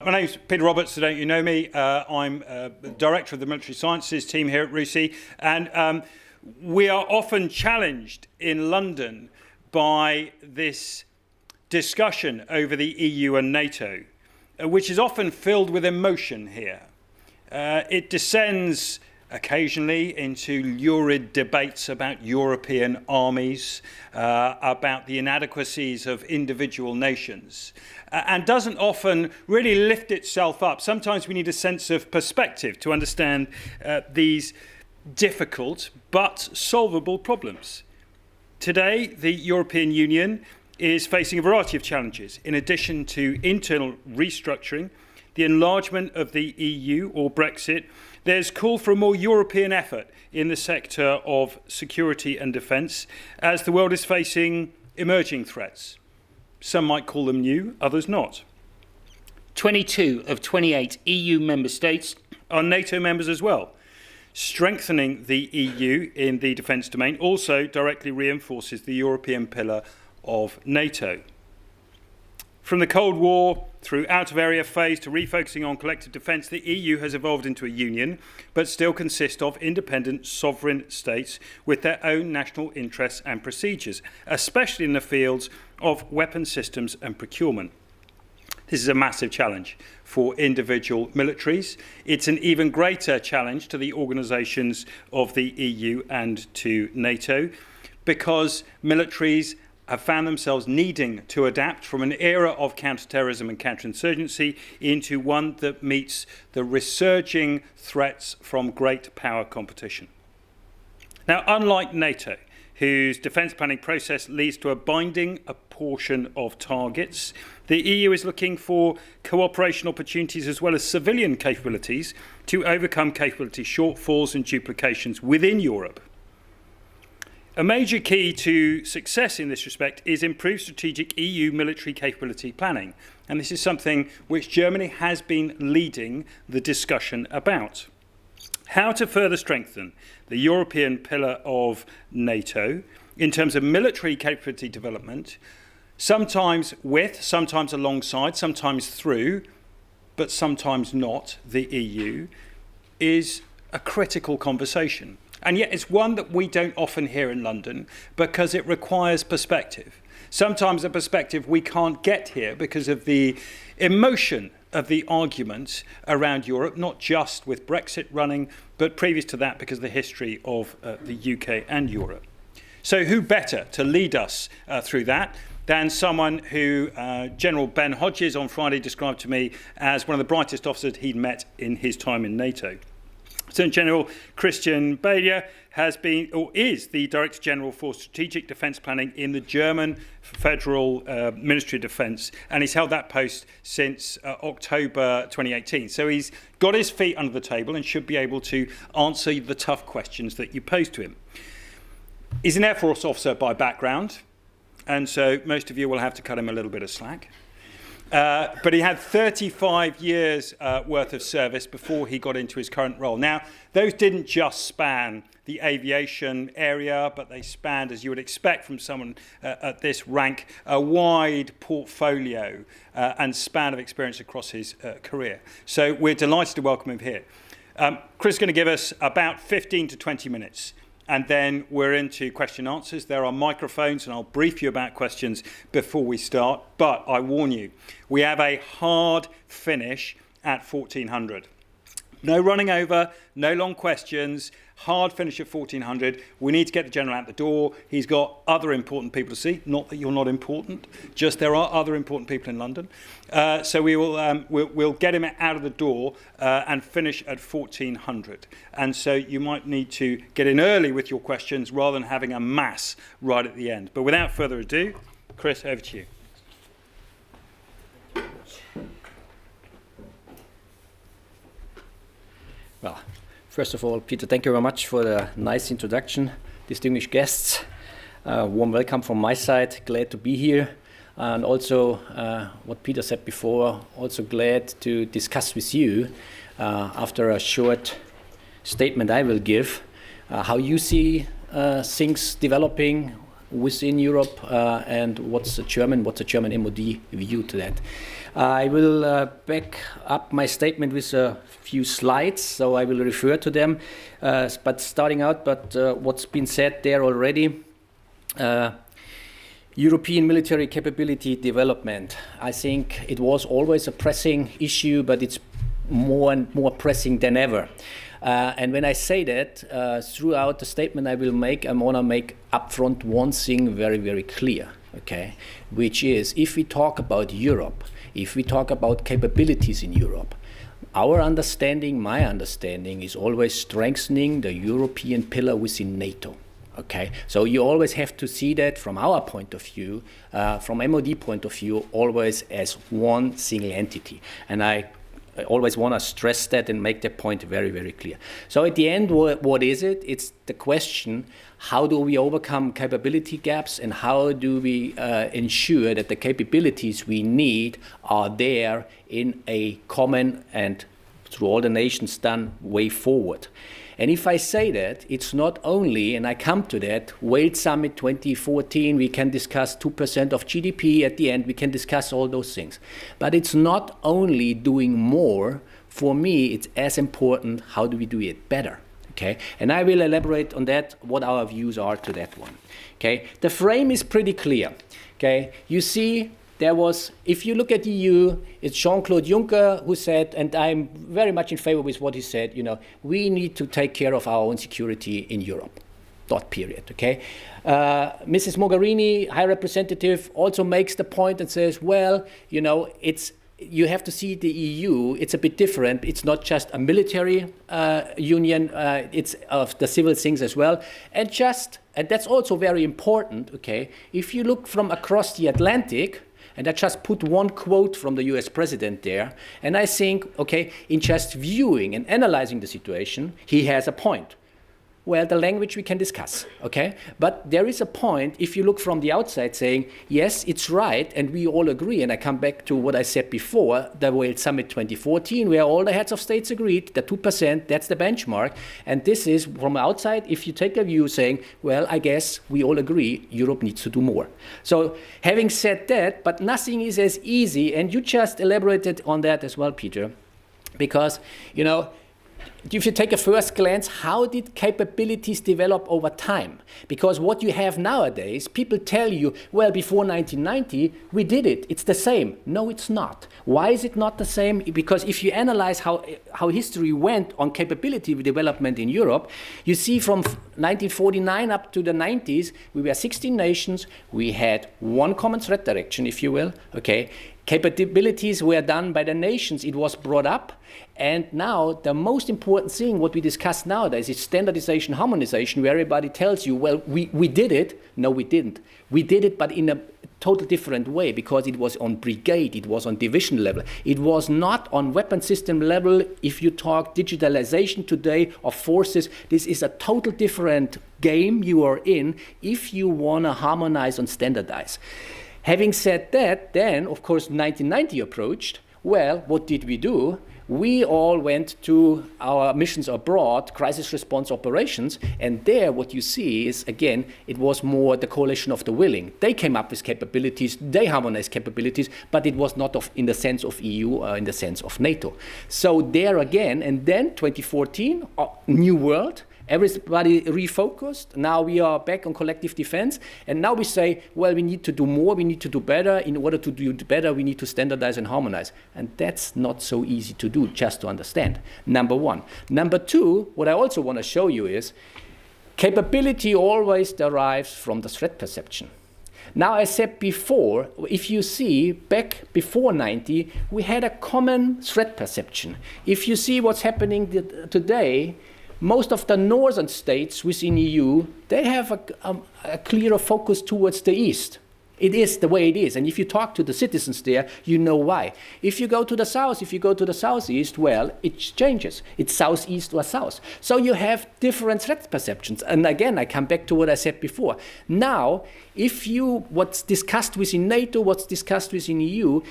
My name's Peter Roberts, so don't you know me. I'm the Director of the Military Sciences team here at RUSI, and we are often challenged in London by this discussion over the EU and NATO, which is often filled with emotion here. It descends occasionally into lurid debates about European armies, about the inadequacies of individual nations, and doesn't often really lift itself up. Sometimes we need a sense of perspective to understand these difficult but solvable problems. Today, the European Union is facing a variety of challenges. In addition to internal restructuring, the enlargement of the EU or Brexit, there's call for a more European effort in the sector of security and defence as the world is facing emerging threats. Some might call them new, others not. 22 of 28 EU member states are NATO members as well. Strengthening the EU in the defence domain also directly reinforces the European pillar of NATO. From the Cold War through out-of-area phase to refocusing on collective defence, the EU has evolved into a union, but still consists of independent sovereign states with their own national interests and procedures, especially in the fields of weapon systems and procurement. This is a massive challenge for individual militaries. It's an even greater challenge to the organisations of the EU and to NATO, because militaries have found themselves needing to adapt from an era of counter-terrorism and counterinsurgency into one that meets the resurging threats from great power competition. Now, unlike NATO, whose defence planning process leads to a binding apportion of targets, the EU is looking for cooperation opportunities as well as civilian capabilities to overcome capability shortfalls and duplications within Europe. A major key to success in this respect is improved strategic EU military capability planning, and this is something which Germany has been leading the discussion about. How to further strengthen the European pillar of NATO in terms of military capability development, sometimes with, sometimes alongside, sometimes through, but sometimes not the EU, is a critical conversation. And yet it's one that we don't often hear in London because it requires perspective. Sometimes a perspective we can't get here because of the emotion of the argument around Europe, not just with Brexit running, but previous to that because of the history of the UK and Europe. So who better to lead us through that than someone who General Ben Hodges on Friday described to me as one of the brightest officers he'd met in his time in NATO. Lieutenant General Christian Bailey has been, or is, the Director General for Strategic Defence Planning in the German Federal Ministry of Defence, and he's held that post since October 2018. So he's got his feet under the table and should be able to answer the tough questions that you pose to him. He's an Air Force officer by background, and so most of you will have to cut him a little bit of slack. But he had 35 years worth of service before he got into his current role. Now, those didn't just span the aviation area, but they spanned, as you would expect from someone at this rank, a wide portfolio and span of experience across his career. So we're delighted to welcome him here. Chris is going to give us about 15 to 20 minutes. And then we're into question and answers. There are microphones, and I'll brief you about questions before we start. But I warn you, we have a hard finish at 1400. No running over, no long questions, hard finish at 1400. We need to get the General out the door. He's got other important people to see. Not that you're not important, just there are other important people in London. So we'll get him out of the door and finish at 1400. And so you might need to get in early with your questions rather than having a mass right at the end. But without further ado, Chris, over to you. Well, first of all, Peter, thank you very much for the nice introduction. Distinguished guests, warm welcome from my side. Glad to be here. And also, what Peter said before, also glad to discuss with you, after a short statement I will give, how you see things developing within Europe and what's the German MOD view to that. I will back up my statement with a few slides, so I will refer to them. But starting out, what's been said there already, European military capability development. I think it was always a pressing issue, but it's more and more pressing than ever. And when I say that, throughout the statement I will make, I want to make upfront one thing very, very clear, okay? Which is, if we talk about Europe, if we talk about capabilities in Europe, our understanding, my understanding, is always strengthening the European pillar within NATO. Okay, so you always have to see that from our point of view, from MOD point of view, always as one single entity. And I always want to stress that and make that point very, very clear. So at the end, what is it? It's the question, how do we overcome capability gaps, and how do we ensure that the capabilities we need are there in a common and through all the nations done way forward. And if I say that, it's not only, and I come to that, Wales Summit 2014, we can discuss 2% of GDP at the end, we can discuss all those things. But it's not only doing more, for me, it's as important, how do we do it better? Okay, and I will elaborate on that, what our views are to that one. Okay, the frame is pretty clear. Okay, you see, there was, if you look at the EU, it's Jean-Claude Juncker who said, and I'm very much in favor with what he said, you know, we need to take care of our own security in Europe. Dot period, okay? Mrs. Mogherini, High Representative, also makes the point and says, well, you know, you have to see the EU, it's a bit different. It's not just a military union, it's of the civil things as well. And that's also very important, okay? If you look from across the Atlantic, and I just put one quote from the US president there, and I think, okay, in just viewing and analyzing the situation, he has a point. Well, the language we can discuss, okay? But there is a point, if you look from the outside, saying, yes, it's right, and we all agree, and I come back to what I said before, the Wales Summit 2014, where all the heads of states agreed that 2%, that's the benchmark, and this is, from outside, if you take a view saying, well, I guess we all agree, Europe needs to do more. So, having said that, but nothing is as easy, and you just elaborated on that as well, Peter, because, you know, if you take a first glance, how did capabilities develop over time? Because what you have nowadays, people tell you, well, before 1990, we did it. It's the same. No, it's not. Why is it not the same? Because if you analyze how history went on capability development in Europe, you see from 1949 up to the 90s, we were 16 nations. We had one common threat direction, if you will, okay? Capabilities were done by the nations. It was brought up. And now the most important thing, what we discuss nowadays, is standardization, harmonization, where everybody tells you, well, we did it. No, we didn't. We did it, but in a totally different way, because it was on brigade, it was on division level. It was not on weapon system level. If you talk digitalization today of forces, this is a total different game you are in if you want to harmonize and standardize. Having said that, then, of course, 1990 approached. Well, what did we do? We all went to our missions abroad, crisis response operations, and there what you see is, again, it was more the coalition of the willing. They came up with capabilities, they harmonized capabilities, but it was not in the sense of EU or in the sense of NATO. So there again, and then 2014, new world, everybody refocused. Now we are back on collective defense. And now we say, well, we need to do more, we need to do better. In order to do better, we need to standardize and harmonize. And that's not so easy to do, just to understand. Number one. Number two, what I also want to show you is capability always derives from the threat perception. Now, I said before, if you see, back before 90, we had a common threat perception. If you see what's happening today, most of the northern states within EU, they have a clearer focus towards the east. It is the way it is. And if you talk to the citizens there, you know why. If you go to the south, if you go to the southeast, well, it changes. It's southeast or south. So you have different threat perceptions. And again, I come back to what I said before. Now, what's discussed within NATO, what's discussed within EU,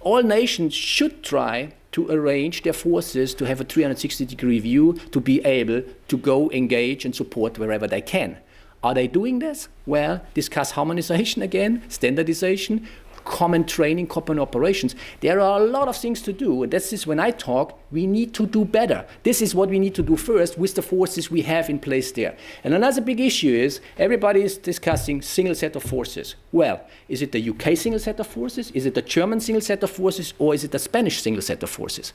all nations should try to arrange their forces to have a 360-degree view, to be able to go engage and support wherever they can. Are they doing this? Well, discuss harmonization again, standardization, common training, common operations. There are a lot of things to do. And this is when I talk, we need to do better. This is what we need to do first with the forces we have in place there. And another big issue is everybody is discussing single set of forces. Well, is it the UK single set of forces? Is it the German single set of forces? Or is it the Spanish single set of forces?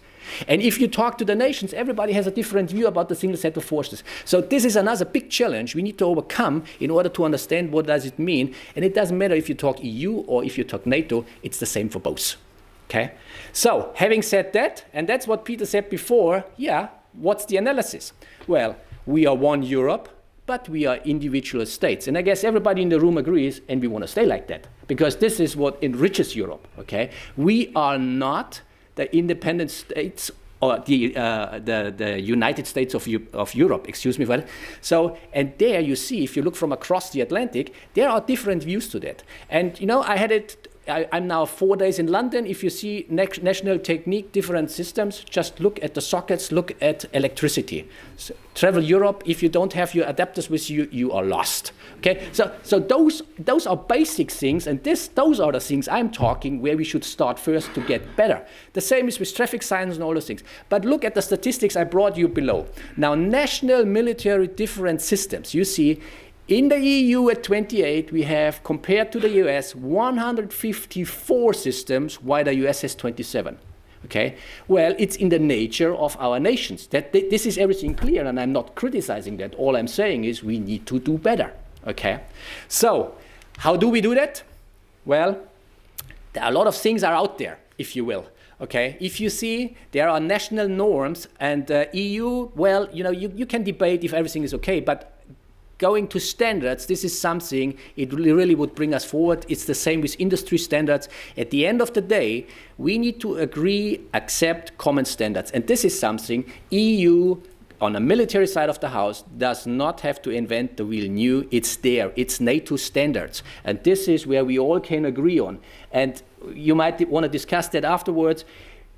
And if you talk to the nations, everybody has a different view about the single set of forces. So this is another big challenge we need to overcome in order to understand what does it mean. And it doesn't matter if you talk EU or if you talk NATO, it's the same for both. Okay? So having said that, and that's what Peter said before, yeah, what's the analysis? Well, we are one Europe, but we are individual states. And I guess everybody in the room agrees, and we want to stay like that, because this is what enriches Europe, okay? We are not the independent states or the United States of Europe, excuse me for that. So, and there you see, if you look from across the Atlantic, there are different views to that. And, you know, I'm now 4 days in London. If you see national technique, different systems, just look at the sockets, look at electricity. So, travel Europe, if you don't have your adapters with you, you are lost. Okay, so those are basic things, and those are the things I'm talking where we should start first to get better. The same is with traffic signs and all those things. But look at the statistics I brought you below. Now, national military different systems, you see, in the EU at 28, we have, compared to the US, 154 systems, while the US has 27. Okay? Well, it's in the nature of our nations. This is everything clear, and I'm not criticizing that. All I'm saying is we need to do better. Okay? So, how do we do that? Well, there are a lot of things are out there, if you will. Okay, if you see there are national norms, and EU, well, you know, you can debate if everything is okay, but going to standards, this is something, it really would bring us forward. It's the same with industry standards. At the end of the day, we need to agree, accept common standards. And this is something EU, on the military side of the house, does not have to invent the wheel new. It's there. It's NATO standards. And this is where we all can agree on. And you might want to discuss that afterwards.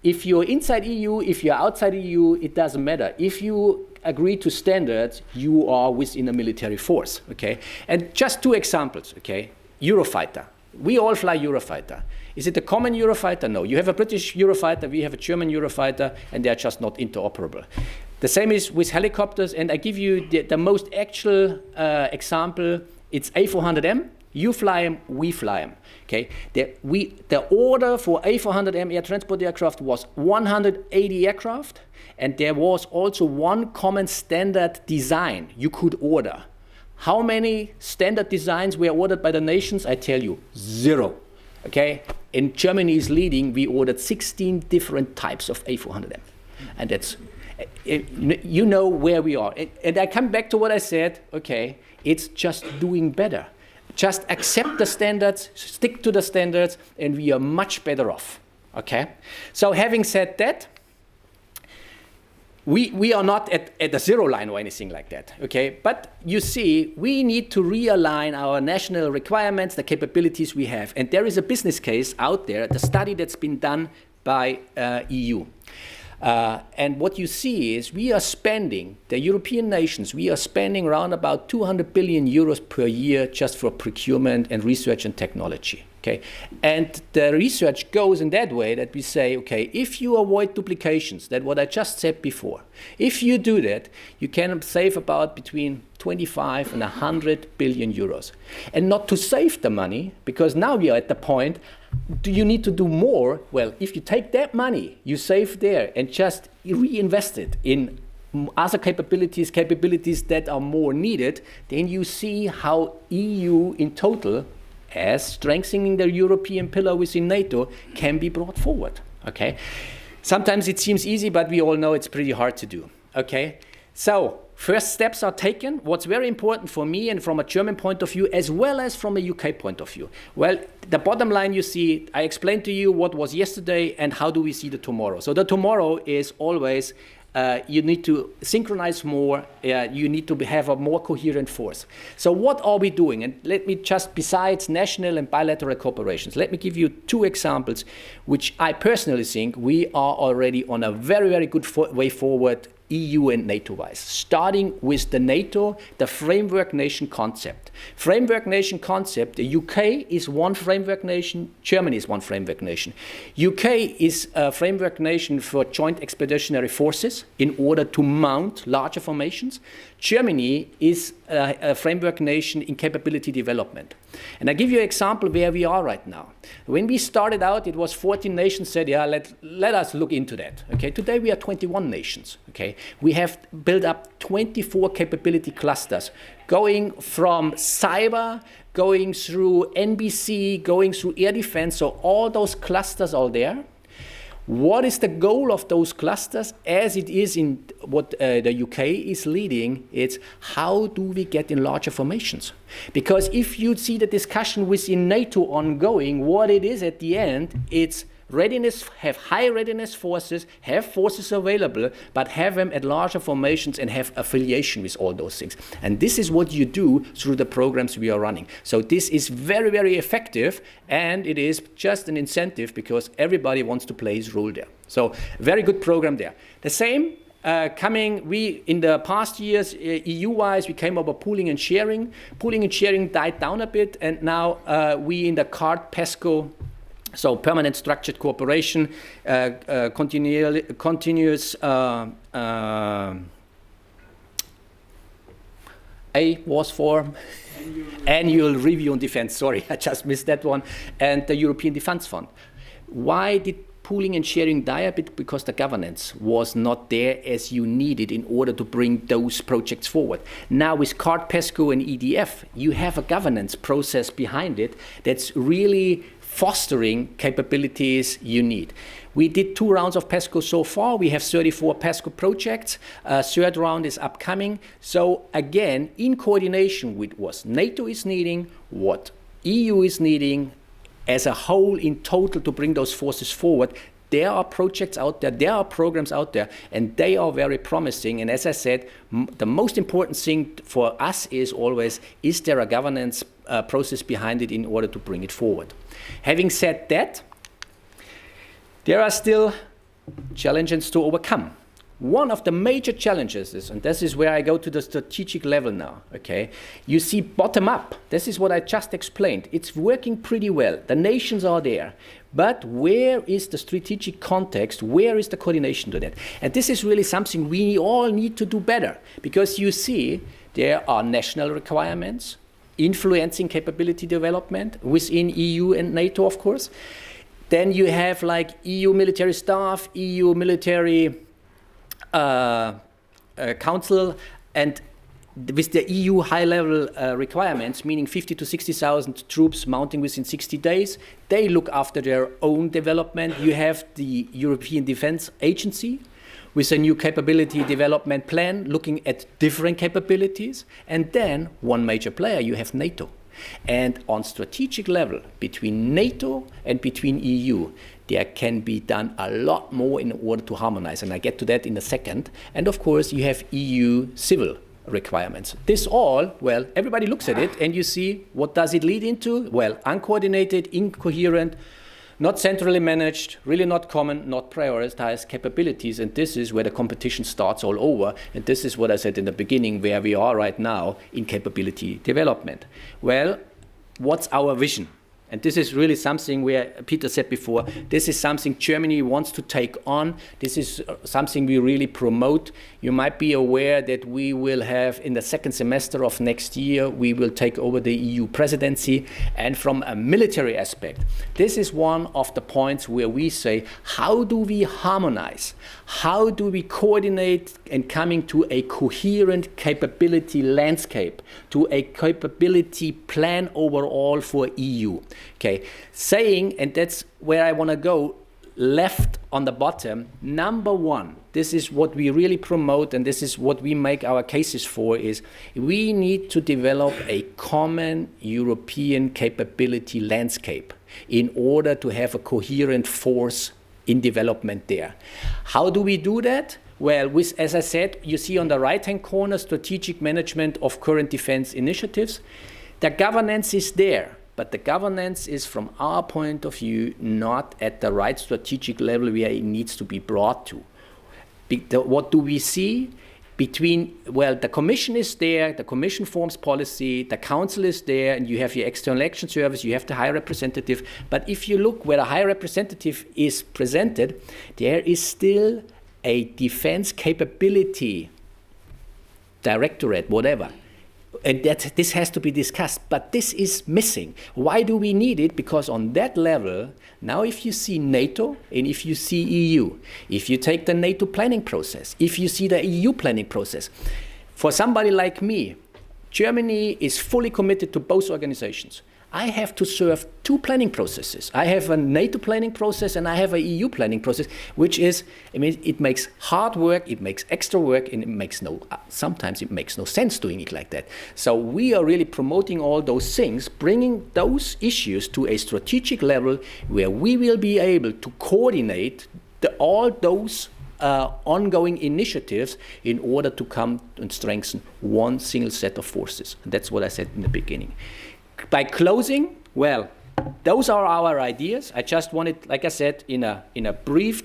If you're inside EU, if you're outside EU, it doesn't matter. If you agree to standards, you are within a military force, okay? And just two examples, okay? Eurofighter. We all fly Eurofighter. Is it a common Eurofighter? No. You have a British Eurofighter, we have a German Eurofighter, and they're just not interoperable. The same is with helicopters, and I give you the most actual example. It's A400M. You fly them, we fly them. Okay? The order for A400M air transport aircraft was 180 aircraft, and there was also one common standard design you could order. How many standard designs were ordered by the nations? I tell you, 0. Okay? And Germany is leading. We ordered 16 different types of A400M. And that's, you know where we are. And I come back to what I said, okay, it's just doing better. Just accept the standards, stick to the standards, and we are much better off, okay? So having said that, we are not at the zero line or anything like that, okay? But you see, we need to realign our national requirements, the capabilities we have. And there is a business case out there, the study that's been done by EU. And what you see is we are spending, the European nations, we are spending around about 200 billion euros per year just for procurement and research and technology. Okay? And the research goes in that way that we say, okay, if you avoid duplications, that what I just said before, if you do that, you can save about between 25 and 100 billion euros. And not to save the money, because now we are at the point, do you need to do more? Well, if you take that money you save there and just reinvest it in other capabilities that are more needed, then you see how EU in total, as strengthening the European pillar within NATO, can be brought forward. Okay? Sometimes it seems easy, but we all know it's pretty hard to do. Okay? So, first steps are taken. What's very important for me and from a German point of view, as well as from a UK point of view. Well, the bottom line you see, I explained to you what was yesterday and how do we see the tomorrow. So the tomorrow is always you need to synchronize more, you need to have a more coherent force. So what are we doing? And let me just, besides national and bilateral cooperations, let me give you two examples which I personally think we are already on a very, very good way forward EU and NATO-wise, starting with the NATO, the framework nation concept. Framework nation concept, the UK is one framework nation, Germany is one framework nation. UK is a framework nation for joint expeditionary forces in order to mount larger formations. Germany is a framework nation in capability development. And I give you an example where we are right now. When we started out, it was 14 nations said, yeah, let us look into that. Okay, today we are 21 nations. Okay, we have built up 24 capability clusters, going from cyber, going through NBC, going through air defense. So all those clusters are there. What is the goal of those clusters, as it is in what the UK is leading? It's how do we get in larger formations? Because if you see the discussion within NATO ongoing, what it is at the end, it's readiness, have high readiness forces, have forces available, but have them at larger formations and have affiliation with all those things. And this is what you do through the programs we are running. So this is very, very effective, and it is just an incentive because everybody wants to play his role there. So very good program there. The same we in the past years, EU-wise, we came up with pooling and sharing. Pooling and sharing died down a bit, and now we in the CARD PESCO, so permanent structured cooperation, continuous A was for annual review on defense. Sorry, I just missed that one. And the European Defense Fund. Why did pooling and sharing die a bit? Because the governance was not there as you needed in order to bring those projects forward. Now with CARD, PESCO and EDF, you have a governance process behind it that's really fostering capabilities you need. We did 2 rounds of PESCO so far. We have 34 PESCO projects. Third round is upcoming. So again, in coordination with what NATO is needing, what EU is needing as a whole in total to bring those forces forward, there are projects out there, there are programs out there, and they are very promising. And as I said, the most important thing for us is always, is there a governance process behind it in order to bring it forward? Having said that, there are still challenges to overcome. One of the major challenges is, and this is where I go to the strategic level now, okay? You see bottom up, this is what I just explained. It's working pretty well, the nations are there, but where is the strategic context, where is the coordination to that? And this is really something we all need to do better, because you see there are national requirements, influencing capability development within EU and NATO, of course. Then you have like EU military staff, EU military council, and with the EU high-level requirements, meaning 50 to 60,000 troops mounting within 60 days, they look after their own development. You have the European Defence Agency with a new capability development plan looking at different capabilities. And then one major player, you have NATO. And on strategic level, between NATO and between EU, there can be done a lot more in order to harmonize. And I get to that in a second. And of course, you have EU civil requirements. This all, well, everybody looks at it and you see what does it lead into? Well, uncoordinated, incoherent, not centrally managed, really not common, not prioritized capabilities. And this is where the competition starts all over. And this is what I said in the beginning, where we are right now in capability development. Well, what's our vision? And this is really something where Peter said before, this is something Germany wants to take on. This is something we really promote. You might be aware that we will have, in the second semester of next year, we will take over the EU presidency. And from a military aspect, this is one of the points where we say, how do we harmonize? How do we coordinate and coming to a coherent capability landscape, to a capability plan overall for EU? Okay, saying, and that's where I want to go, left on the bottom, number one, this is what we really promote and this is what we make our cases for, is we need to develop a common European capability landscape in order to have a coherent force in development there. How do we do that? Well, with, as I said, you see on the right-hand corner, strategic management of current defense initiatives. The governance is there. But the governance is, from our point of view, not at the right strategic level where it needs to be brought to. What do we see? The Commission is there, the Commission forms policy, the Council is there, and you have your External Action Service, you have the High Representative. But if you look where the High Representative is presented, there is still a defense capability directorate, whatever. And this has to be discussed, but this is missing. Why do we need it? Because on that level, now if you see NATO and if you see EU, if you take the NATO planning process, if you see the EU planning process, for somebody like me, Germany is fully committed to both organizations. I have to serve two planning processes. I have a NATO planning process and I have an EU planning process, which is, it makes hard work, it makes extra work, and sometimes it makes no sense doing it like that. So we are really promoting all those things, bringing those issues to a strategic level where we will be able to coordinate all those ongoing initiatives in order to come and strengthen one single set of forces. And that's what I said in the beginning. By closing, well, those are our ideas. I just wanted, like I said, in a brief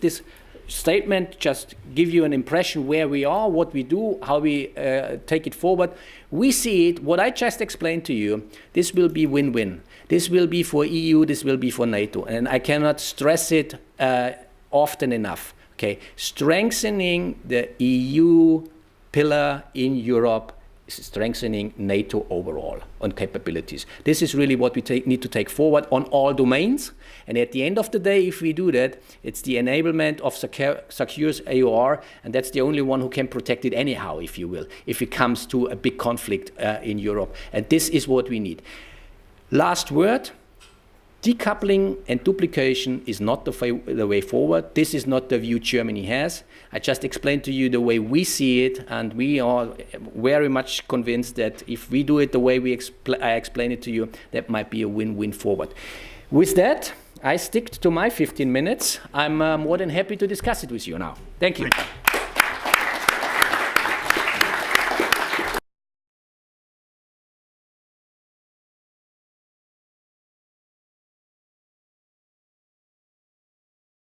statement, just give you an impression where we are, what we do, how we take it forward. We see it, what I just explained to you, this will be win-win. This will be for EU, this will be for NATO. And I cannot stress it often enough. Okay, strengthening the EU pillar in Europe, strengthening NATO overall on capabilities. This is really what we need to take forward on all domains. And at the end of the day, if we do that, it's the enablement of secure AOR, and that's the only one who can protect it anyhow, if you will, if it comes to a big conflict in Europe. And this is what we need. Last word. Decoupling and duplication is not the way forward. This is not the view Germany has. I just explained to you the way we see it, and we are very much convinced that if we do it the way I explain it to you, that might be a win-win forward. With that, I stick to my 15 minutes. I'm more than happy to discuss it with you now. Thank you.